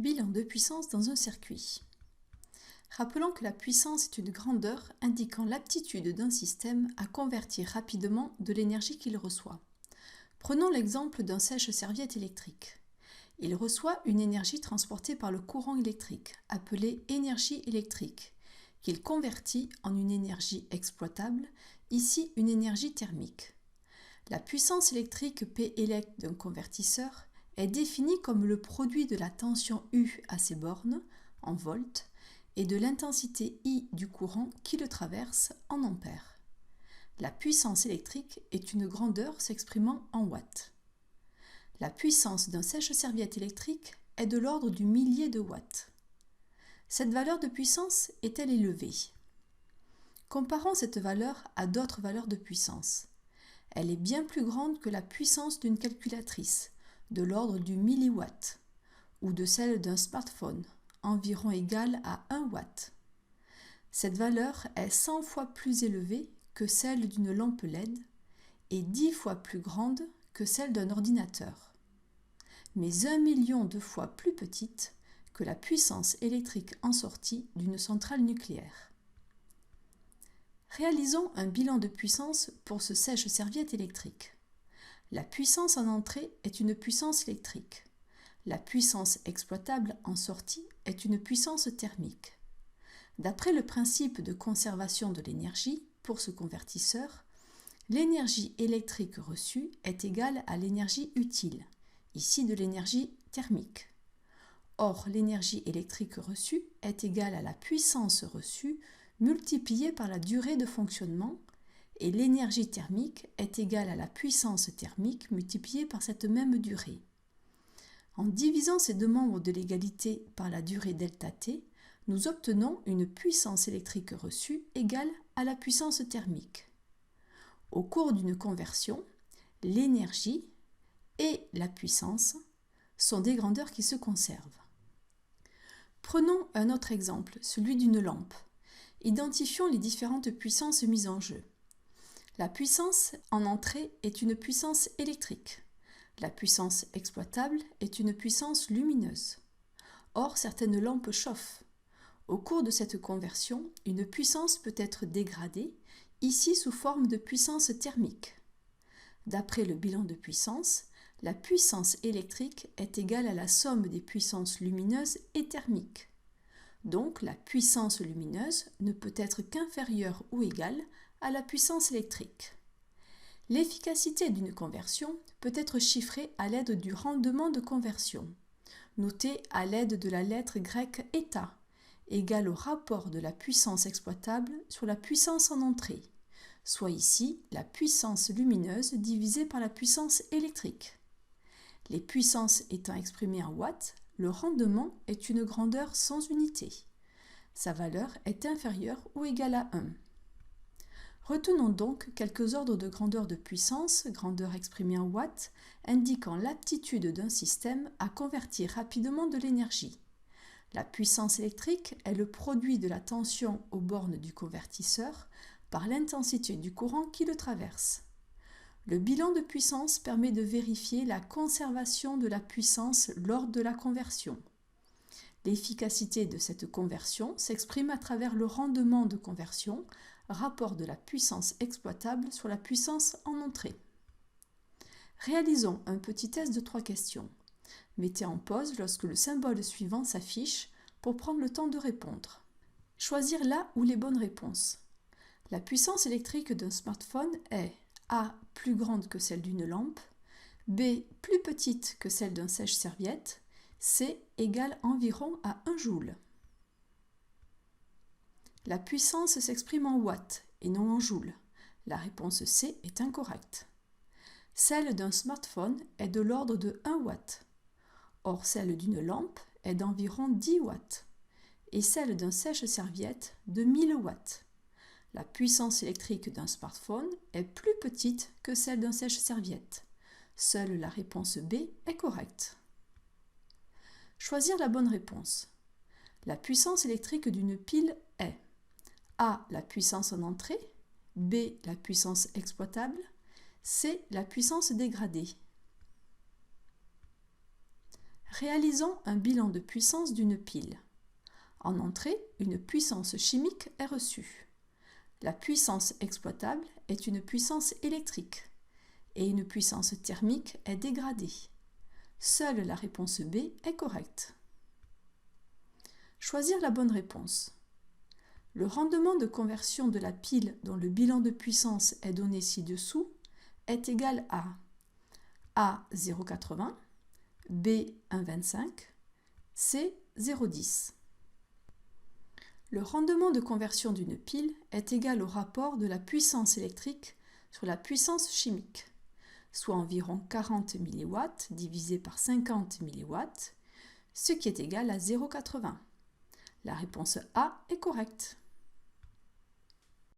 Bilan de puissance dans un circuit. Rappelons que la puissance est une grandeur indiquant l'aptitude d'un système à convertir rapidement de l'énergie qu'il reçoit. Prenons l'exemple d'un sèche-serviette électrique. Il reçoit une énergie transportée par le courant électrique, appelée énergie électrique, qu'il convertit en une énergie exploitable, ici une énergie thermique. La puissance électrique P-élect d'un convertisseur est définie comme le produit de la tension U à ses bornes, en volts, et de l'intensité I du courant qui le traverse, en ampères. La puissance électrique est une grandeur s'exprimant en watts. La puissance d'un sèche-serviette électrique est de l'ordre du millier de watts. Cette valeur de puissance est-elle élevée? Comparons cette valeur à d'autres valeurs de puissance. Elle est bien plus grande que la puissance d'une calculatrice, de l'ordre du milliwatt, ou de celle d'un smartphone, environ égale à 1 watt. Cette valeur est 100 fois plus élevée que celle d'une lampe LED et 10 fois plus grande que celle d'un ordinateur, mais 1 million de fois plus petite que la puissance électrique en sortie d'une centrale nucléaire. Réalisons un bilan de puissance pour ce sèche-serviette électrique. La puissance en entrée est une puissance électrique. La puissance exploitable en sortie est une puissance thermique. D'après le principe de conservation de l'énergie, pour ce convertisseur, l'énergie électrique reçue est égale à l'énergie utile, ici de l'énergie thermique. Or, l'énergie électrique reçue est égale à la puissance reçue multipliée par la durée de fonctionnement, et l'énergie thermique est égale à la puissance thermique multipliée par cette même durée. En divisant ces deux membres de l'égalité par la durée ΔT, nous obtenons une puissance électrique reçue égale à la puissance thermique. Au cours d'une conversion, l'énergie et la puissance sont des grandeurs qui se conservent. Prenons un autre exemple, celui d'une lampe. Identifions les différentes puissances mises en jeu. La puissance en entrée est une puissance électrique. La puissance exploitable est une puissance lumineuse. Or, certaines lampes chauffent. Au cours de cette conversion, une puissance peut être dégradée, ici sous forme de puissance thermique. D'après le bilan de puissance, la puissance électrique est égale à la somme des puissances lumineuses et thermiques. Donc, la puissance lumineuse ne peut être qu'inférieure ou égale à la puissance électrique. L'efficacité d'une conversion peut être chiffrée à l'aide du rendement de conversion, noté à l'aide de la lettre grecque eta, égale au rapport de la puissance exploitable sur la puissance en entrée, soit ici la puissance lumineuse divisée par la puissance électrique. Les puissances étant exprimées en watts, le rendement est une grandeur sans unité. Sa valeur est inférieure ou égale à 1. Retenons donc quelques ordres de grandeur de puissance, grandeur exprimée en watts, indiquant l'aptitude d'un système à convertir rapidement de l'énergie. La puissance électrique est le produit de la tension aux bornes du convertisseur par l'intensité du courant qui le traverse. Le bilan de puissance permet de vérifier la conservation de la puissance lors de la conversion. L'efficacité de cette conversion s'exprime à travers le rendement de conversion, rapport de la puissance exploitable sur la puissance en entrée. Réalisons un petit test de 3 questions. Mettez en pause lorsque le symbole suivant s'affiche pour prendre le temps de répondre. Choisir la ou les bonnes réponses. La puissance électrique d'un smartphone est A. Plus grande que celle d'une lampe, B. Plus petite que celle d'un sèche-serviette, C. Égale environ à 1 joule. La puissance s'exprime en watts et non en joules. La réponse C est incorrecte. Celle d'un smartphone est de l'ordre de 1 watt. Or, celle d'une lampe est d'environ 10 watts et celle d'un sèche-serviette de 1000 watts. La puissance électrique d'un smartphone est plus petite que celle d'un sèche-serviette. Seule la réponse B est correcte. Choisir la bonne réponse. La puissance électrique d'une pile est A. La puissance en entrée, B. La puissance exploitable, C. La puissance dégradée. Réalisons un bilan de puissance d'une pile. En entrée, une puissance chimique est reçue. La puissance exploitable est une puissance électrique et une puissance thermique est dégradée. Seule la réponse B est correcte. Choisir la bonne réponse. Le rendement de conversion de la pile dont le bilan de puissance est donné ci-dessous est égal à A 0,80, B 1,25, C 0,10. Le rendement de conversion d'une pile est égal au rapport de la puissance électrique sur la puissance chimique, soit environ 40 mW divisé par 50 mW, ce qui est égal à 0,80. La réponse A est correcte.